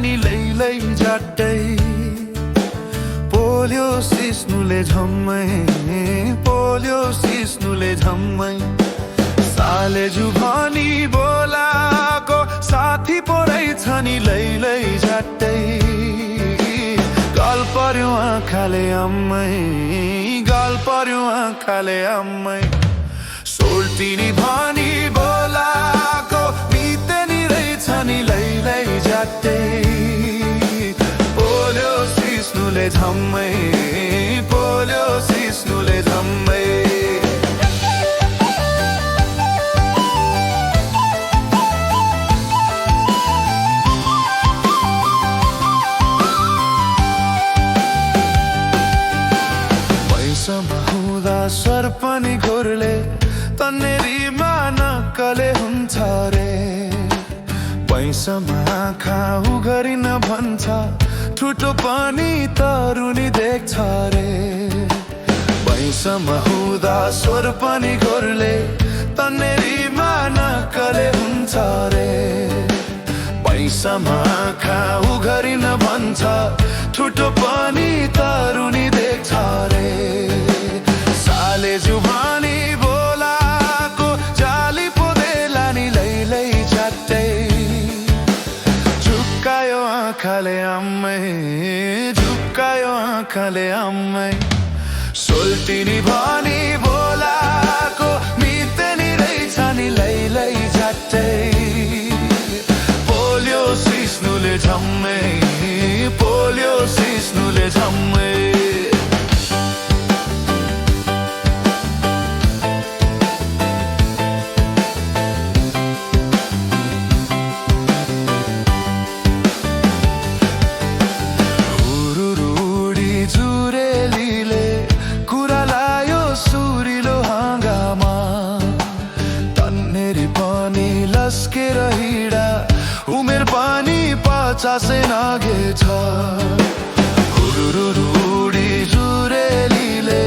नि लैलै झट्टै पोल्यो सिस्नुले झम्मै पोल्यो सिस्नुले झम्मै सालेजु भनी बोलाको साथी पो रहेछ नि लैलै झट्टै गाल पर्यो आँखाले अम्मै गाल पर्यो आँखाले अम्मै सोल्टिनी भनी बोलाको मिते नि रहेछ नि लैलै झट्टै पोल्यो सिस्नुले झम्मै पोल्यो सिस्नुले झम्मै हुँदा स्वर पनि घोरले तन्नेरीमा नक्कले हुन्छ रे पैसामा आँखा उघरिन भन्छ ठुटो पनि तरुनी देख्छ रे पैसामा हुँदा स्वर पनि घोरले तन्नेरीमा नक्कले हुन्छ रे पैसामा आँखा उघरिन भन्छ ठुटो पनि तरुनी देख्छ रे सालेजु भनी बोलाको जाली पो देला नि लैलै झट्टै झुक्कायो आँखाले अम्मै झुक्कायो आँखाले अम्मै सोल्टिनी भनी बोलाको मिते नि रहेछ नि लैलै झट्टै पोल्यो सिस्नुले झम्मै पोल्यो सिस्नुले झम्मै लस्केर हिँडा उमेर पनि 50 नाघेछ हुरुरुडी जुरेलीले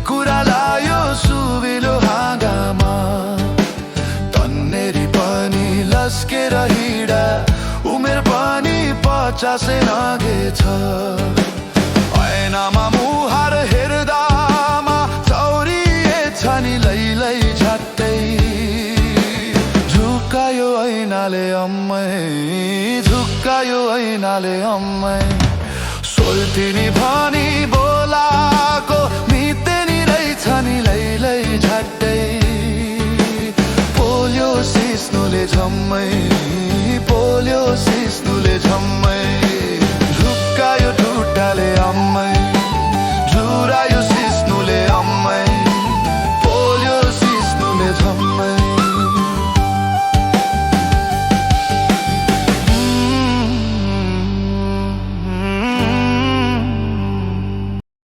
कुरा लायो सुविलो हाँगामा तन्नेरी पनि लस्केर हिँडा उमेर पनि 50 नाघेछ ऐनामा मुहार हेर्दामा चौरिएछ नि लैलै झट्टै झुक्कायो ऐनाले अम्मै झुक्कायो ऐनाले अम्मै सोल्टिनी भनी बोला